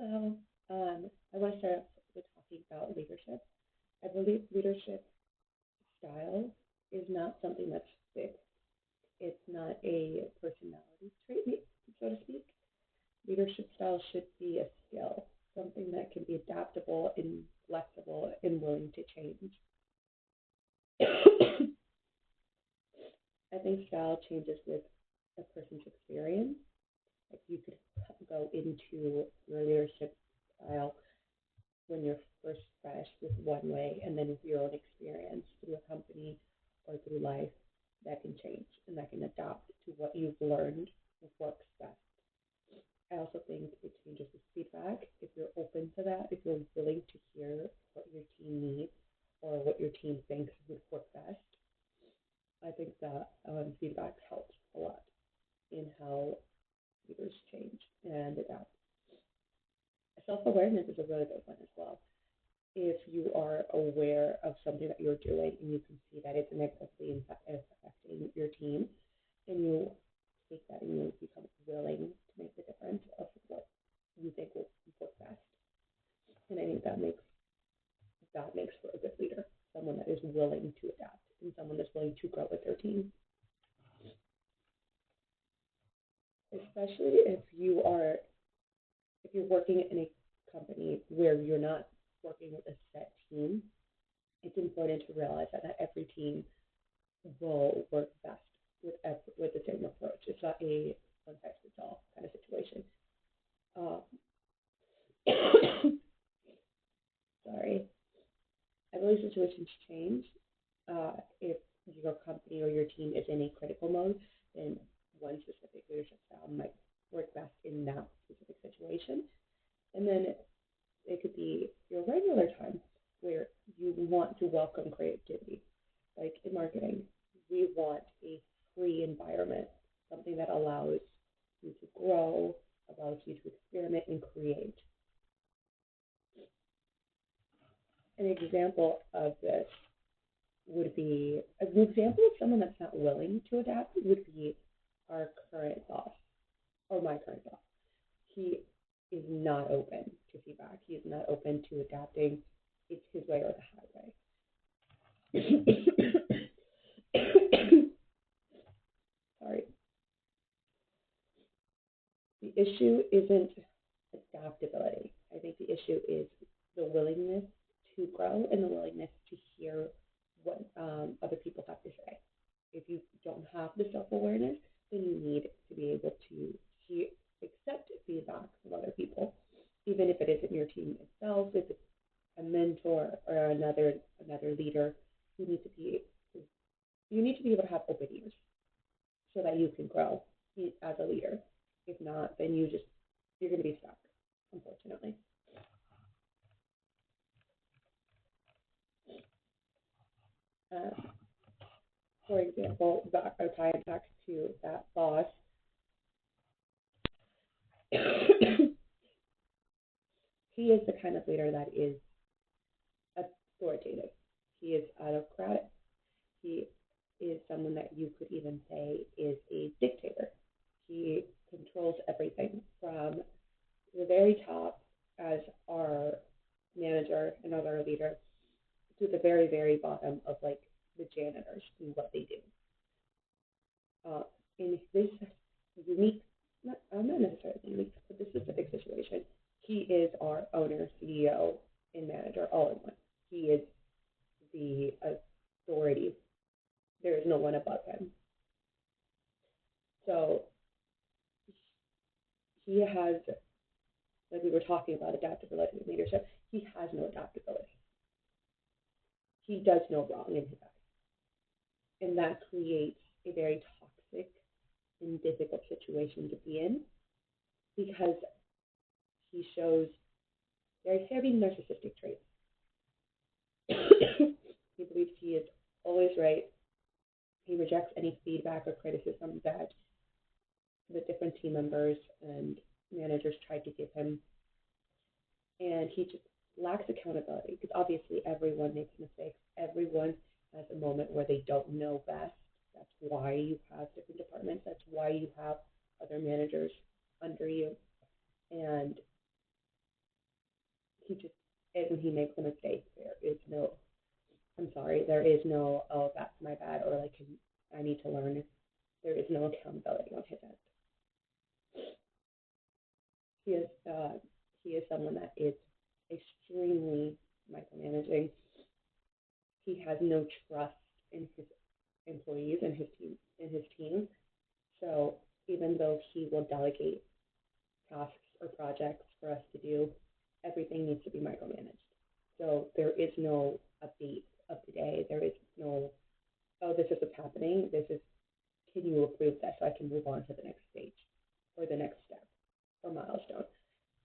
Hello. I want to start off with talking about leadership. I believe leadership style is not something that's fixed. It's not a personality trait, so to speak. Leadership style should be a skill, something that can be adaptable and flexible and willing to change. I think style changes with a person's experience. Like you could go into your leadership style when you're first fresh with one way, and then with your own experience through a company or through life, that can change and that can adapt to what you've learned what works best. I also think it changes with feedback. If you're open to that, if you're willing to hear what your team needs or what your team thinks would work best, I think that feedback helps a lot in how leaders change and adapt. Self awareness is a really big one as well. If you are aware of something that you're doing and you can see that it's negatively affecting your team, and you take that and you become willing to make the difference of what you think will work best. And I think that makes for a good leader, someone that is willing to adapt and someone that's willing to grow with their team. Especially if you're working in a company where you're not working with a set team, it's important to realize that not every team will work best with the same approach. It's not a one size fits all kind of situation. Um, sorry, I believe situations change. If your company or your team is in a critical mode, then one specific leadership style might work best in that specific situation. And then it could be your regular time where you want to welcome creativity. Like in marketing, we want a free environment, something that allows you to grow, allows you to experiment and create. An example of this would be an example of someone that's not willing to adapt would be our current boss or my current boss. He is not open to feedback. He is not open to adapting. It's his way or the highway. Sorry. The issue isn't adaptability. I think the issue is the willingness to grow and the willingness to hear what other people have to say. If you don't have the self awareness, then you need to be able to hear, accept feedback from other people, even if it isn't your team itself, if it's a mentor or another leader. You need to be you need to be able to have open ears so that you can grow as a leader. If not, then you're going to be stuck, unfortunately. Um, for example, tying back to that boss, he is the kind of leader that is authoritative. He is autocratic. He is someone that you could even say is a dictator. He controls everything from the very top as our manager and other leader to the very, very bottom of like the janitors and what they do. In this unique, not necessarily unique, but this specific situation, he is our owner, CEO, and manager all in one. He is the authority. There is no one above him. So he has, like we were talking about adaptability and leadership, he has no adaptability. He does no wrong in his eyes. And that creates a very toxic and difficult situation to be in because he shows very heavy narcissistic traits. He believes he is always right. He rejects any feedback or criticism that the different team members and managers try to give him. And he just lacks accountability because obviously everyone makes mistakes. Everyone has a moment where they don't know best. That's why you have different departments. That's why you have other managers under you. And he just, and when he makes a mistake, there is no, I'm sorry, there is no, oh, that's my bad, or like, I need to learn. There is no accountability on his end. He is, he is someone that is extremely micromanaging. He has no trust in his employees and his team. So even though he will delegate tasks or projects for us to do, everything needs to be micromanaged. So there is no update of the day. There is no, oh, this is what's happening. This is, can you approve that so I can move on to the next stage or the next step or milestone?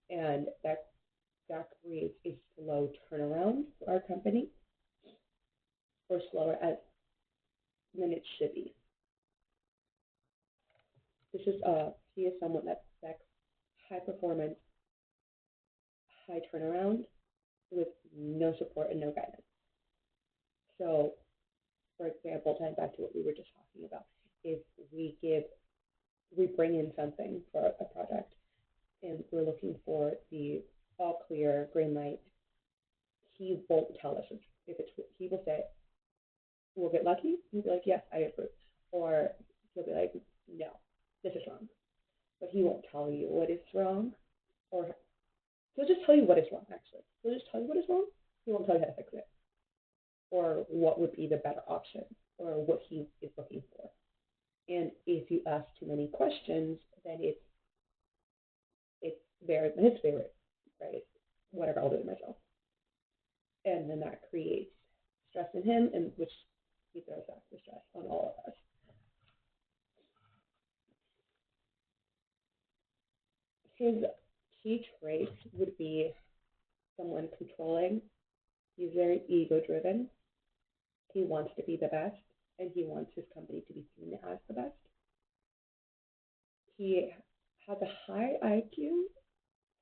And that creates a slow turnaround for our company, or slower than it should be. This is he is someone that's high performance, high turnaround with no support and no guidance. So, for example, tying back to what we were just talking about, if we bring in something for a project and we're looking for the all clear green light, he won't tell us if it's, he will say, we'll get lucky. He'll be like, yes, I approve. Or he'll be like, no, this is wrong. But he won't tell you what is wrong. Or he'll just tell you what is wrong, actually. He'll just tell you what is wrong. He won't tell you how to fix it. Or what would be the better option. Or what he is looking for. And if you ask too many questions, then it's his favorite, right? Whatever, I'll do it myself. And then that creates stress in him, and which he throws back the stress on all of us. His key traits would be someone controlling. He's very ego driven. He wants to be the best, and he wants his company to be seen as the best. He has a high IQ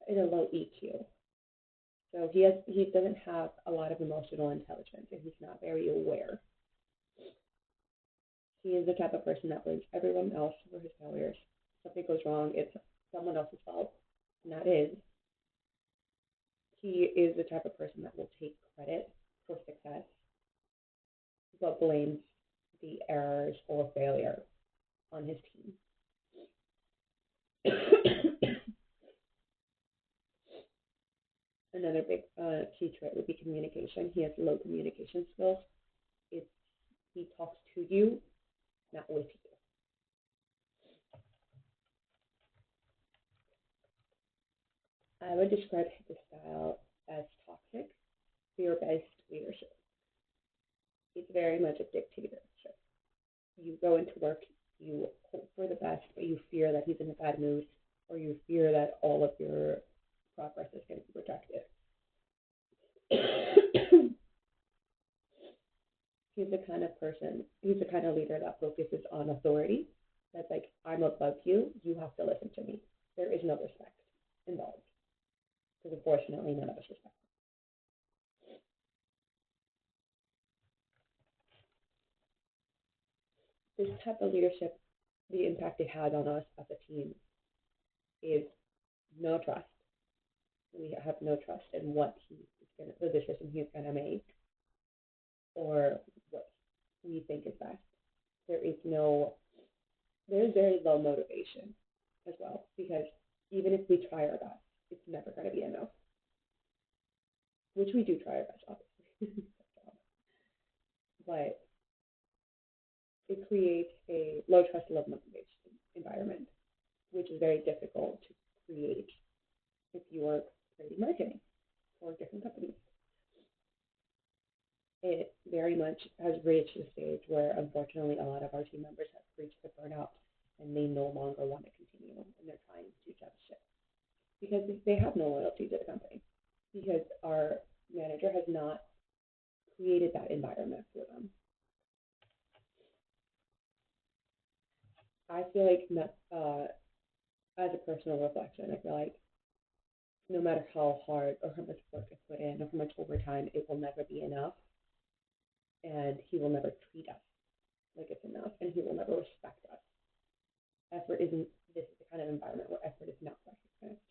and a low EQ. So he doesn't have a lot of emotional intelligence, and he's not very aware. He is the type of person that blames everyone else for his failures. If something goes wrong, it's someone else's fault, not his. He is the type of person that will take credit for success, but blames the errors or failure on his team. Another big key trait would be communication. He has low communication skills. He talks to you, not with you. I would describe his style as toxic, fear-based leadership. It's very much a dictatorship. You go into work, you hope for the best, but you fear that he's in a bad mood, or you fear that all of your progress is going to be rejected. He's the kind of leader that focuses on authority. That's like, I'm above you, you have to listen to me. There is no respect involved. Because unfortunately, none of us respect. This type of leadership, the impact it has on us as a team is no trust. We have no trust in the decision he's going to make, or what we think is best. There's very low motivation as well, because even if we try our best, it's never going to be enough. Which we do try our best, obviously. But it creates a low trust, low motivation environment, which is very difficult to create if you are creating marketing for different companies. It very much has reached a stage where, unfortunately, a lot of our team members have reached the burnout and they no longer want to continue, and they're trying to jump ship because they have no loyalty to the company, because our manager has not created that environment for them. I feel like, as a personal reflection, I feel like no matter how hard or how much work is put in or how much overtime, it will never be enough. And he will never treat us like it's enough, and he will never respect us. This is the kind of environment where effort is not recognized.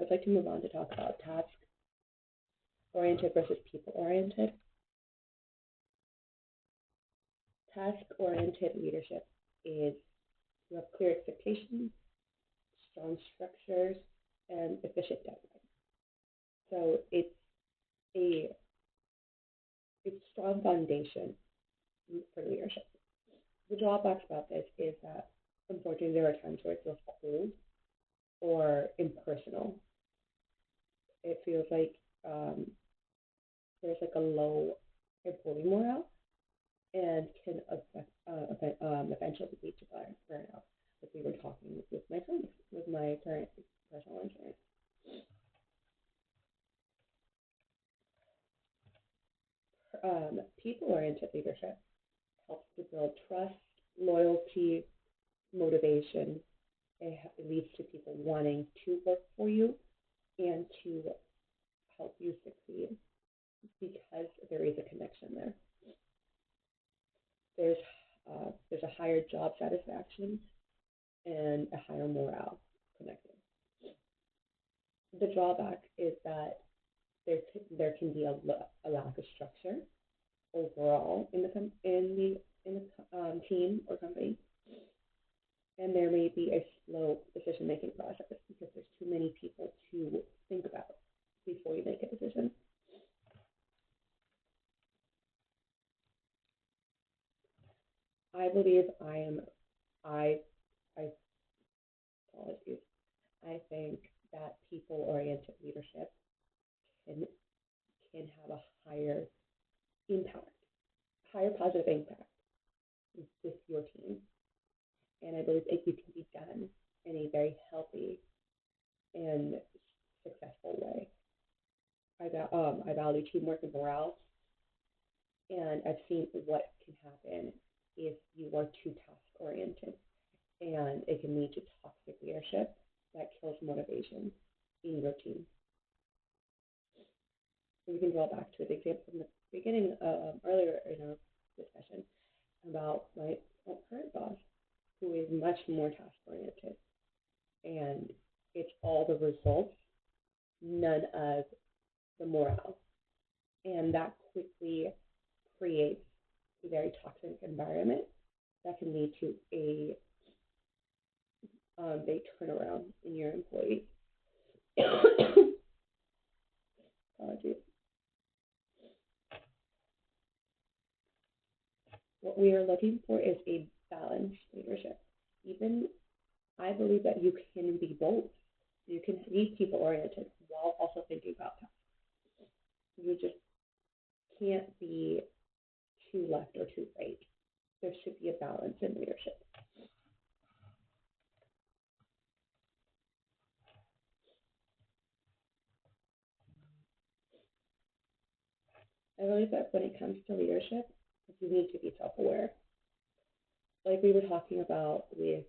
would like to move on to talk about task-oriented versus people-oriented. Task-oriented leadership is you have clear expectations, strong structures, and efficient deadlines. So a strong foundation for leadership. The drawbacks about this is that unfortunately there are times where it feels cold or impersonal. It feels like there's like a low employee morale and can eventually lead to burnout, like we were talking with my current personal insurance. People-oriented leadership helps to build trust, loyalty, motivation. It leads to people wanting to work for you and to help you succeed because there is a connection there. There's a higher job satisfaction and a higher morale connected. The drawback is that there can be a lack of structure overall in the team or company, and there may be a slow decision-making process because there's too many people to think about before you make a decision. I believe I apologies. I think that people-oriented leadership can have a higher impact, higher positive impact with your team. And I believe it can be done in a very healthy and successful way. I value teamwork and morale, and I've seen what can happen if you are too task-oriented, and it can lead to toxic leadership that kills motivation in your team. So we can draw back to the example from the beginning, earlier in our discussion about my current boss, who is much more task-oriented, and it's all the results, none of the morale, and that quickly creates a very toxic environment that can lead to a big turnaround in your employees. Apologies. What we are looking for is a balanced leadership. Even I believe that you can be both. You can be people-oriented while also thinking about tasks. You just can't be too left or too right. There should be a balance in leadership. I believe that when it comes to leadership, you need to be self-aware. Like we were talking about with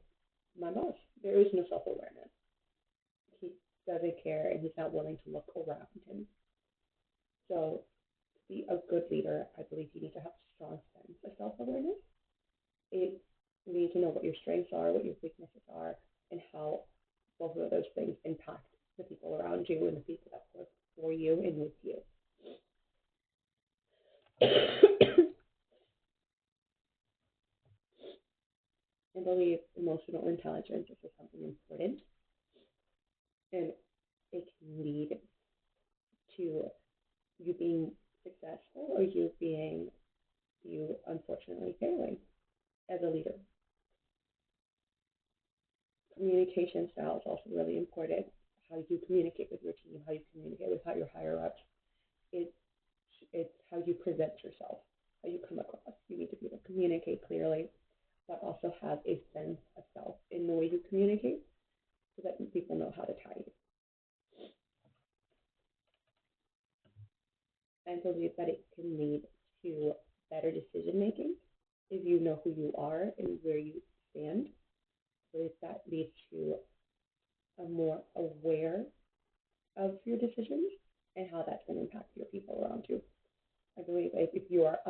my boss, there is no self-awareness. He doesn't care and he's not willing to look around him. So to be a good leader, I believe you need to have a strong sense of self-awareness. You need to know what your strengths are, what your weaknesses are, and how both of those things impact the people around you and the people that work for you and with you. I believe emotional intelligence is something important, and it can lead to you being successful or you unfortunately failing as a leader. Communication style is also really important. How you communicate with your team, how you communicate with your higher ups. It's how you present yourself, how you come across. You need to be able to communicate clearly, but also have a sense of self in the way you communicate so that people know how to tie you. I believe that it can lead to better decision making if you know who you are and where you stand. I believe that leads to a more aware of your decisions and how that's going to impact your people around you. I believe if you are